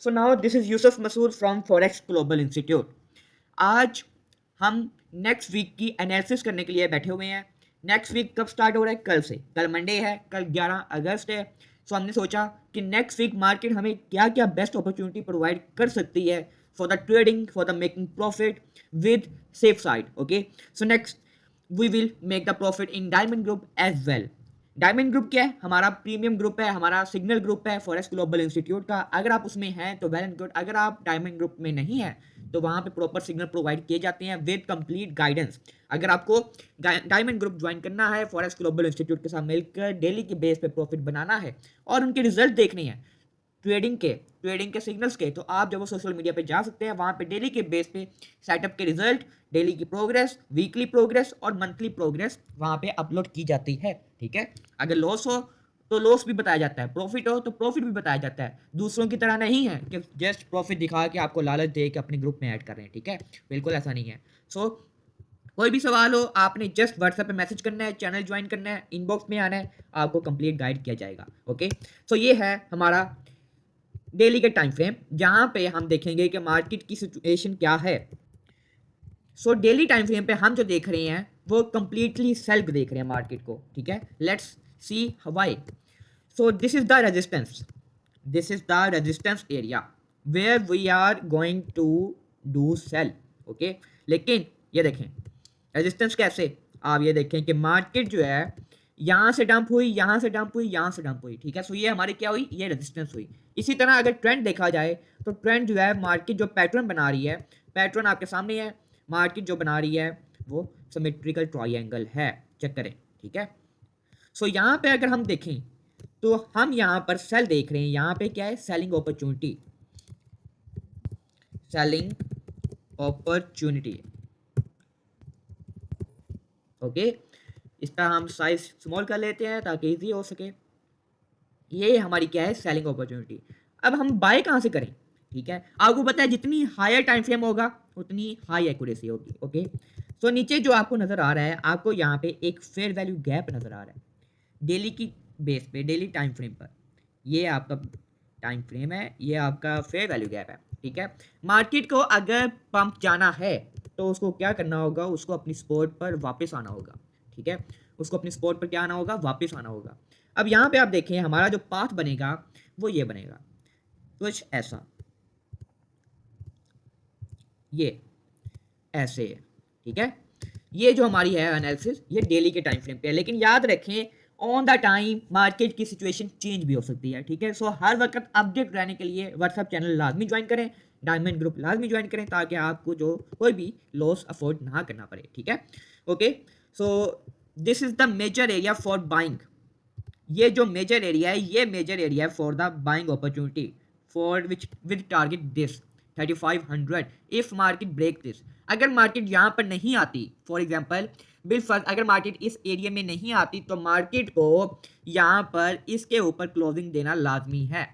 So now this is Yusuf Masood from forex global institute. आज हम next week की analysis करने के लिए बैठे हुए हैं। नेक्स्ट वीक कब स्टार्ट हो रहा है? कल से। कल मंडे है, कल 11 अगस्त है। सो हमने सोचा कि नेक्स्ट वीक मार्केट हमें क्या क्या बेस्ट अपॉर्चुनिटी प्रोवाइड कर सकती है for the trading, for the making profit with safe side. Okay, so next we will make the profit in diamond group as well. Diamond group क्या है? हमारा premium group है, हमारा सिग्नल ग्रुप है forex global institute का। अगर आप उसमें हैं तो वेल एंड गुड, अगर आप डायमंड ग्रुप में नहीं है तो वहाँ पे प्रॉपर सिग्नल प्रोवाइड किए जाते हैं विद कंप्लीट गाइडेंस। अगर आपको डायमंड ग्रुप ज्वाइन करना है, फॉरेक्स ग्लोबल इंस्टीट्यूट के साथ मिलकर डेली के बेस पे प्रॉफिट बनाना है और उनके रिजल्ट देखने हैं ट्रेडिंग के सिग्नल्स के, तो आप जब वो सोशल मीडिया पे जा सकते हैं, वहाँ पे डेली के बेस पे सेटअप के रिजल्ट, डेली की प्रोग्रेस, वीकली प्रोग्रेस और मंथली प्रोग्रेस वहाँ पे अपलोड की जाती है। ठीक है, अगर लॉस हो तो लॉस भी बताया जाता है, प्रॉफिट हो तो प्रॉफिट भी बताया जाता है। दूसरों की तरह नहीं है कि जस्ट प्रॉफिट दिखा के आपको लालच दे के अपने ग्रुप में ऐड कर रहे हैं। ठीक है, बिल्कुल ऐसा नहीं है। सो कोई भी सवाल हो, आपने जस्ट व्हाट्सएप पे मैसेज करना है, चैनल ज्वाइन करना है, इनबॉक्स में आना है, आपको कंप्लीट गाइड किया जाएगा। ओके, सो ये है हमारा डेली का टाइम फ्रेम जहां पे हम देखेंगे कि मार्केट की सिचुएशन क्या है। सो डेली टाइम फ्रेम पे हम जो देख रहे हैं वो कंप्लीटली सेल्फ देख रहे हैं मार्केट को। ठीक है, let's see why. So this is the resistance area where we are going to do sell. Okay, लेकिन ये देखें रेजिस्टेंस कैसे, आप ये देखें कि मार्केट जो है यहाँ से डंप हुई, यहाँ से डंप हुई, यहाँ से डंप हुई। ठीक है, सो ये हमारी क्या हुई? ये रेजिस्टेंस हुई। इसी तरह अगर ट्रेंड देखा जाए तो ट्रेंड जो है, मार्केट जो पैटर्न बना रही है, पैटर्न आपके सामने है। मार्केट जो बना रही है वो सिमेट्रिकल ट्रायंगल है, चेक करें। ठीक है, सो यहाँ पे अगर हम देखें तो हम यहाँ पर सेल देख रहे हैं। यहाँ पे क्या है? Selling opportunity, selling opportunity. Okay, इसका हम साइज स्मॉल कर लेते हैं ताकि इजी हो सके। ये हमारी क्या है? Selling opportunity. अब हम बाय कहाँ से करें? ठीक है, आपको पता है जितनी हायर टाइम फ्रेम होगा उतनी हाई एक्यूरेसी होगी। ओके, सो नीचे जो आपको नजर आ रहा है, आपको यहाँ पे एक फेयर वैल्यू गैप नजर आ रहा है डेली की बेस पे, डेली टाइम फ्रेम पर। ये आपका टाइम फ्रेम है, ये आपका फेयर वैल्यू गैप है। ठीक है, मार्केट को अगर पंप जाना है तो उसको क्या करना होगा? उसको अपनी सपोर्ट पर वापस आना होगा। ठीक है, उसको अपनी सपोर्ट पर क्या आना होगा? वापस आना होगा। अब यहाँ पे आप देखें हमारा जो पाथ बनेगा वो ये बनेगा कुछ ऐसा, ये ऐसे है। ठीक है, ये जो हमारी है एनालिसिस, ये डेली के टाइम फ्रेम पे है। लेकिन याद रखें ऑन द टाइम मार्केट की सिचुएशन चेंज भी हो सकती है। ठीक है, सो हर वक्त अपडेट रहने के लिए व्हाट्सएप चैनल लाजमी ज्वाइन करें, डायमंड ग्रुप लाजमी ज्वाइन करें ताकि आपको जो कोई भी लॉस अफोर्ड ना करना पड़े। ठीक है, okay, so this is the major area for buying. ये जो मेजर एरिया है, ये मेजर एरिया है for the buying opportunity for which with target this 3500 if market break this. अगर मार्केट यहाँ पर नहीं आती, फॉर एग्जांपल बिलफर्ज अगर मार्केट इस एरिया में नहीं आती तो मार्केट को यहाँ पर इसके ऊपर क्लोजिंग देना लाजमी है।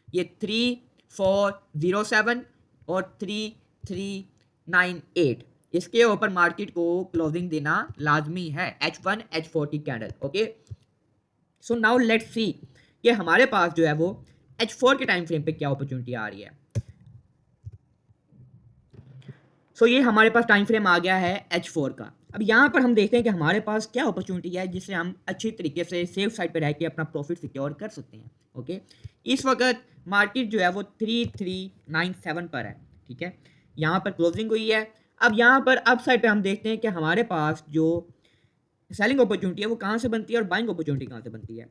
ये 3407 और 3398 इसके ऊपर मार्केट को क्लोजिंग देना लाजमी है, H1 H40 candle. Okay, so now let's see कि हमारे पास जो है वो H4 के टाइम फ्रेम पे क्या अपॉर्चुनिटी आ रही है। सो ये हमारे पास टाइम फ्रेम आ गया है H4 का। अब यहाँ पर हम देखते हैं कि हमारे पास क्या अपॉर्चुनिटी है जिससे हम अच्छी तरीके से सेफ साइड पे रह के अपना प्रॉफिट सिक्योर कर सकते हैं। ओके, इस वक्त मार्केट जो है वो 3397 पर है। ठीक है, यहाँ पर क्लोजिंग हुई है। अब यहाँ पर अप साइड पे हम देखते हैं कि हमारे पास जो सेलिंग अपॉर्चुनिटी है वो कहाँ से बनती है और बाइंग अपॉर्चुनिटी कहाँ से बनती है।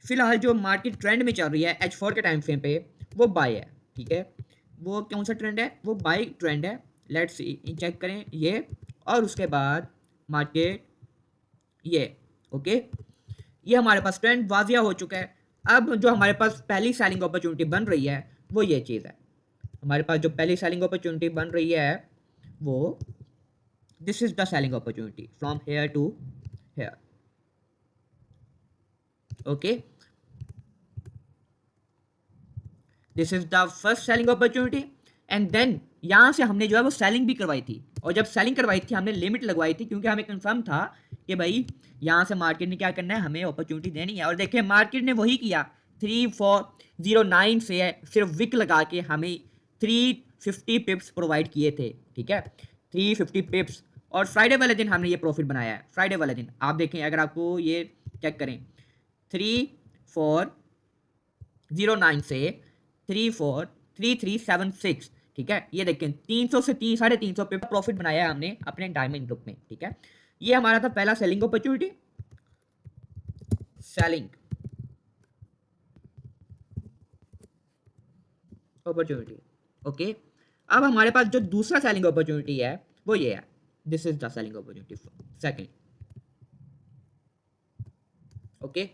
फिलहाल जो मार्केट ट्रेंड में चल रही है H4 के टाइम फ्रेम पे वो बाय है। ठीक है, वो कौन सा ट्रेंड है? वो बाय ट्रेंड है। लेट्स चेक करें ये, और उसके बाद मार्केट ये। ओके, ये हमारे पास ट्रेंड वाजिया हो चुका है। अब जो हमारे पास पहली सेलिंग अपॉर्चुनिटी बन रही है वो ये चीज़ है। हमारे पास जो पहली सेलिंग अपॉर्चुनिटी बन रही है वो this is the selling opportunity from here to here. Okay, this is the first selling opportunity and then यहाँ से हमने जो है वो सेलिंग भी करवाई थी। और जब सेलिंग करवाई थी हमने लिमिट लगवाई थी क्योंकि हमें कंफर्म था कि भाई यहाँ से मार्केट ने क्या करना है, हमें अपॉर्चुनिटी देनी है। और देखिए मार्केट ने वही किया 3409 से सिर्फ विक लगा के हमें 350 पिप्स प्रोवाइड किए थे, ठीक है, 350 पिप्स। और फ्राइडे वाले दिन हमने ये प्रॉफिट बनाया है। फ्राइडे वाले दिन आप देखें, अगर आपको ये चेक करें 3409 से 3376, ठीक है, ये देखें 300 से 350 पे प्रॉफिट बनाया है हमने अपने डायमंड ग्रुप में, ठीक है। ये हमारा था पहला selling opportunity, selling opportunity, okay. अब हमारे पास जो दूसरा सेलिंग अपॉर्चुनिटी है वो ये है, this is the selling opportunity second, okay.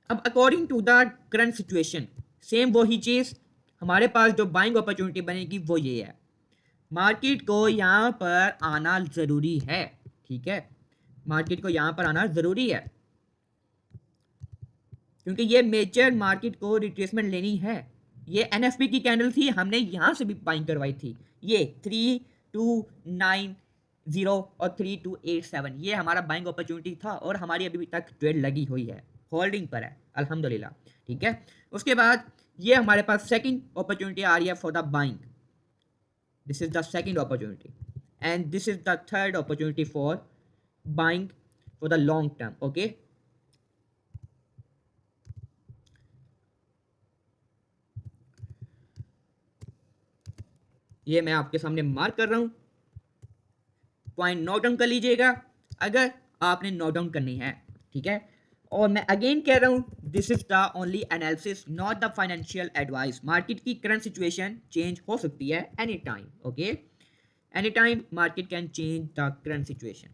अब according to the current situation same वही चीज हमारे पास जो बाइंग अपॉर्चुनिटी बनेगी वो ये है, मार्केट को यहाँ पर आना जरूरी है, ठीक है, मार्केट को यहाँ पर आना जरूरी है, क्योंकि ये मेजर मार्केट को रिट्रेसमेंट लेनी है। ये एनएफपी की कैंडल थी, हमने यहाँ से भी बाइंग करवाई थी, ये 3290 और 3287, ये हमारा बाइंग अपॉर्चुनिटी था और हमारी अभी तक ट्रेड लगी हुई है, होल्डिंग पर है अल्हम्दुलिल्लाह, ठीक है। उसके बाद ये हमारे पास सेकंड अपॉर्चुनिटी आ रही है for the buying, this is the second opportunity and this is the third opportunity for buying for the long term, okay. ये मैं आपके सामने मार्क कर रहा हूं, पॉइंट नोट डाउन कर लीजिएगा अगर आपने नोट डाउन करनी है, ठीक है। और मैं अगेन कह रहा हूं, this is the only analysis not the financial advice. Market की करंट सिचुएशन चेंज हो सकती है any time, okay, any time market can change the current situation,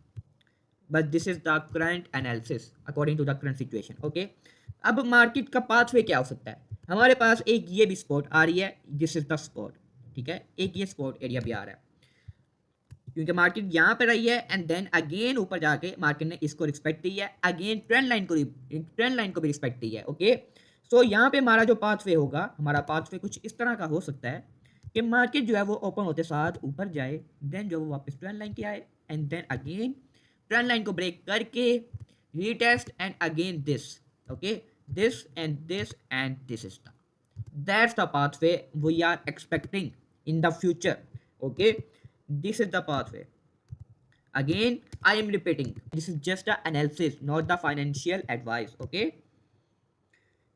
but this is the current analysis according to the current situation, okay. अब market का pathway क्या हो सकता है, हमारे पास एक ये भी स्पॉट आ रही है, दिस इज द स्पॉट, ठीक है, एक ये स्पॉट एरिया भी आ रहा है, क्योंकि मार्केट यहाँ पे रही है एंड देन अगेन ऊपर जाके मार्केट ने इसको रिस्पेक्ट दी है, अगेन ट्रेंड लाइन को भी रिस्पेक्ट दी है, ओके। सो यहाँ पे हमारा जो पाथवे होगा, हमारा पाथवे कुछ इस तरह का हो सकता है कि मार्केट जो है वो ओपन होते साथ ऊपर जाए, देन जो वो वापस ट्रेंड लाइन की आए and then again trend line को ब्रेक करके retest and again this, okay, this and this and this is the that's the pathway we are expecting in the future, okay, this is the pathway. Again I am repeating, this is just a analysis not the financial advice, okay।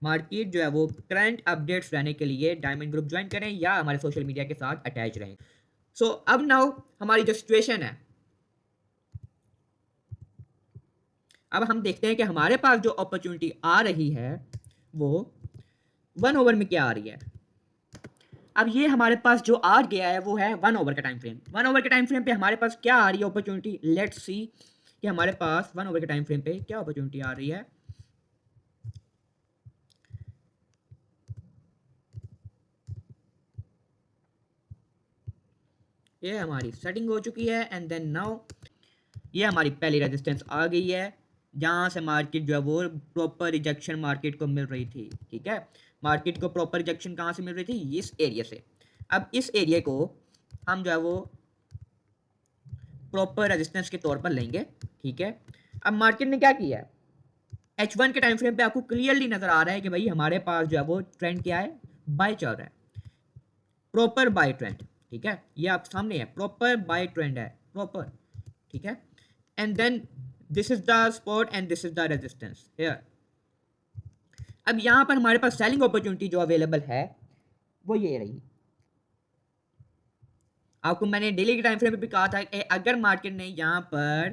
Market जो है वो current updates रहने के लिए diamond group join करें या हमारे social media के साथ अटैच रहें। सो अब नाउ हमारी जो सिचुएशन है, अब हम देखते हैं कि हमारे पास जो अपॉर्चुनिटी आ रही है वो 1 ओवर में क्या आ रही है। अब ये हमारे पास जो आ गया है वो है 1 ओवर का टाइम फ्रेम। 1 ओवर के टाइम फ्रेम पे हमारे पास क्या आ रही है अपॉर्चुनिटी, लेट्स सी कि हमारे पास 1 ओवर के टाइम फ्रेम पे क्या अपॉर्चुनिटी आ रही है। ये हमारी सेटिंग हो चुकी है एंड देन नाउ ये हमारी पहली रेजिस्टेंस आ गई है जहाँ से मार्केट जो है वो प्रॉपर रिजेक्शन मार्केट को मिल रही थी, ठीक है। मार्केट को प्रॉपर रिजेक्शन कहाँ से मिल रही थी, इस एरिया से। अब इस एरिया को हम जो है वो प्रॉपर रेजिस्टेंस के तौर पर लेंगे, ठीक है। अब मार्केट ने क्या किया है, H1 के टाइम फ्रेम पे आपको क्लियरली नजर आ रहा है कि भाई हमारे पास जो है वो ट्रेंड क्या है, बाय चल रहा है, प्रॉपर बाय ट्रेंड, ठीक है, ये आप सामने है, प्रॉपर बाय ट्रेंड है, प्रॉपर, ठीक है। And then this is the spot and this is the resistance here. अब यहां पर हमारे पास सेलिंग अपॉर्चुनिटी जो अवेलेबल है वो ये रही। आपको मैंने डेली के टाइम फ्रेम पे भी कहा था कि अगर मार्केट ने यहां पर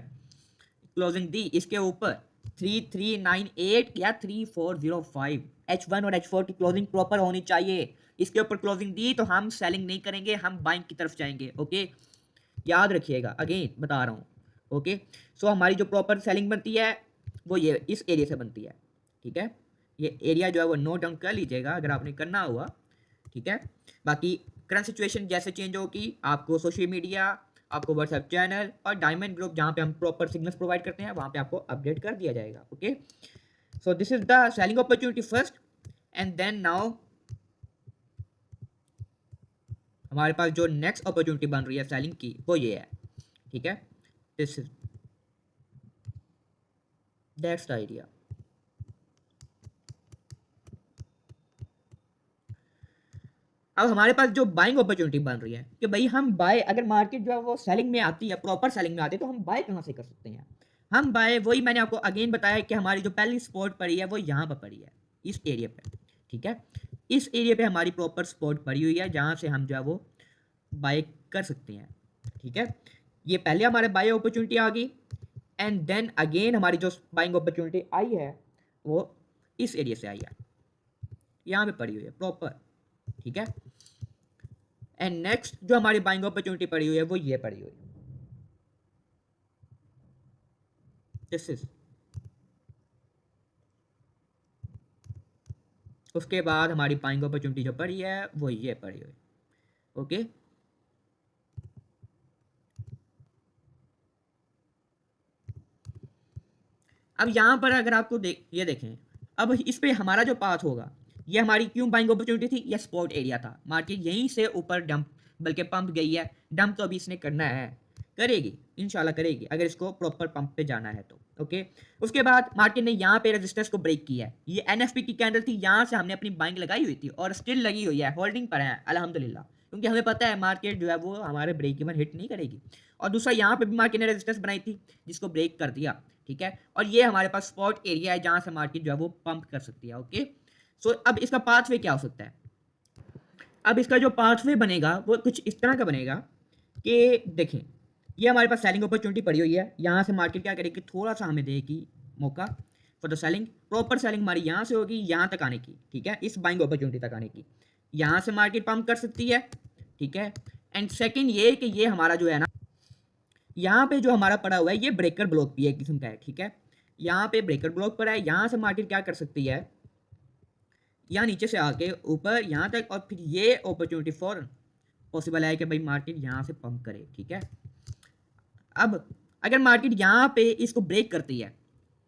क्लोजिंग दी इसके ऊपर 3398 या 3405, H1 और H4 की क्लोजिंग प्रॉपर होनी चाहिए, इसके ऊपर क्लोजिंग दी तो हम सेलिंग नहीं करेंगे, हम बाइंग की तरफ जाएंगे, ओके, याद रखिएगा, अगेन बता रहा हूँ, ओके। सो हमारी जो प्रॉपर सेलिंग बनती है वो ये इस एरिया से बनती है, ठीक है। ये एरिया जो है वो नोट डाउन कर लीजिएगा अगर आपने करना हुआ, ठीक है। बाकी करंट सिचुएशन जैसे चेंज होगी आपको सोशल मीडिया, आपको व्हाट्सएप चैनल और डायमंड ग्रुप जहाँ पे हम प्रॉपर सिग्नल्स प्रोवाइड करते हैं वहाँ पे आपको अपडेट कर दिया जाएगा, okay. So this is the selling opportunity first and then now हमारे पास जो नेक्स्ट अपॉर्चुनिटी बन रही है सेलिंग की वो ये है, ठीक है, this is that's the idea. अब हमारे पास जो बाइंग अपॉर्चुनिटी बन रही है कि भाई हम बाय, अगर मार्केट जो है वो सेलिंग में आती है, प्रॉपर सेलिंग में आती है, तो हम बाय कहाँ से कर सकते हैं? हम बाय, वही मैंने आपको अगेन बताया कि हमारी जो पहली स्पॉट पड़ी है वो यहाँ पर पड़ी है, इस एरिया पे, ठीक है। इस एरिया पे हमारी प्रॉपर स्पॉट पड़ी हुई है जहाँ से हम जो है वो बाय कर सकते हैं, ठीक है। ये पहले हमारे बाय अपॉर्चुनिटी आ गई, एंड देन अगेन हमारी जो बाइंग अपॉर्चुनिटी आई है वो इस एरिया से आई है, यहाँ पे पड़ी हुई है प्रॉपर, ठीक है। एंड नेक्स्ट जो हमारी बाइंग अपॉर्चुनिटी पड़ी हुई है वो ये पड़ी हुई है, दिस इज। उसके बाद हमारी बाइंग अपॉर्चुनिटी जो पड़ी है वो ये पड़ी हुई, ओके। अब यहाँ पर अगर आपको ये देखें, अब इस पे हमारा जो पाथ होगा, ये हमारी क्यों बाइंग अपॉर्चुनिटी थी, ये स्पॉट एरिया था, मार्केट यहीं से ऊपर डंप, बल्कि पंप गई है, डंप तो अभी इसने करना है, करेगी इंशाल्लाह करेगी, अगर इसको प्रॉपर पंप पे जाना है तो, ओके। उसके बाद मार्केट ने यहाँ पे रेजिस्टेंस को ब्रेक किया है, ये एनएफपी की कैंडल थी, यहाँ से हमने अपनी बाइंग लगाई हुई थी और स्टिल लगी हुई है, होल्डिंग पर है अल्हम्दुलिल्लाह, क्योंकि हमें पता है मार्केट जो है वो हमारे ब्रेक इवन हिट नहीं करेगी। और दूसरा यहाँ पे भी मार्केट ने रेजिस्टेंस बनाई थी जिसको ब्रेक कर दिया, ठीक है। और ये हमारे पास स्पॉट एरिया है जहाँ से मार्केट जो है वो पंप कर सकती है, ओके। सो अब इसका पाथवे क्या हो सकता है? अब इसका जो पाथवे बनेगा वो कुछ इस तरह का बनेगा कि देखें, ये हमारे पास सेलिंग अपॉर्चुनिटी पड़ी हुई है, यहाँ से मार्केट क्या करेगी, थोड़ा सा हमें देगी मौका for the selling, proper selling हमारी यहाँ से होगी यहाँ तक आने की, ठीक है, इस बाइंग अपॉर्चुनिटी तक आने की, यहाँ से मार्केट पंप कर सकती है, ठीक है। एंड सेकेंड ये कि ये हमारा जो है ना, यहाँ पे जो हमारा पड़ा हुआ है ये ब्रेकर ब्लॉक भी एक किस्म का है, ठीक है। यहाँ पे ब्रेकर ब्लॉक पड़ा है, यहाँ से मार्केट क्या कर सकती है, यहाँ नीचे से आके ऊपर यहाँ तक, और फिर ये अपॉर्चुनिटी फॉर पॉसिबल है कि भाई मार्केट यहाँ से पंप करे, ठीक है। अब अगर मार्केट यहाँ पे इसको ब्रेक करती है,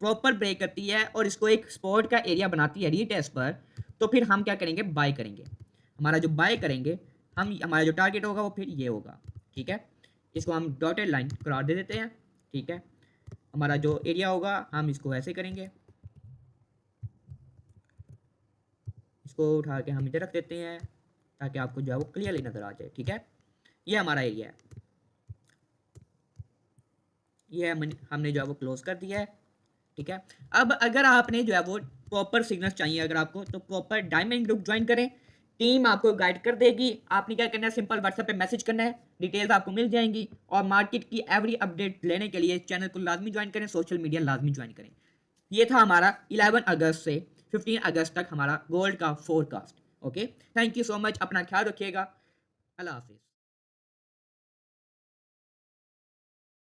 प्रॉपर ब्रेक करती है और इसको एक स्पॉट का एरिया बनाती है रीटेस्ट पर, तो फिर हम क्या करेंगे, बाय करेंगे। हमारा जो बाय करेंगे, हम हमारा जो टारगेट होगा वो फिर ये होगा, ठीक है। इसको हम डॉटेड लाइन करार दे देते हैं, ठीक है। हमारा जो एरिया होगा हम इसको ऐसे करेंगे, इसको उठा के हम इधर रख देते हैं ताकि आपको जो है वो क्लियरली नज़र आ जाए, ठीक है। ये हमारा एरिया है, ये हमने जो है वो क्लोज कर दिया है, ठीक है। अब अगर आपने जो है वो प्रॉपर सिग्नल्स चाहिए अगर आपको, तो प्रॉपर डायमंड ग्रुप ज्वाइन करें, टीम आपको गाइड कर देगी। आपने क्या करना है, सिंपल व्हाट्सएप पे मैसेज करना है, डिटेल्स आपको मिल जाएंगी। और मार्केट की एवरी अपडेट लेने के लिए चैनल को लाजमी ज्वाइन करें, सोशल मीडिया लाजमी ज्वाइन करें। ये था हमारा 11 अगस्त से 15 अगस्त तक हमारा गोल्ड का forecast, okay. Thank you so much, अपना ख्याल रखिएगा, अल्लाह हाफिज़।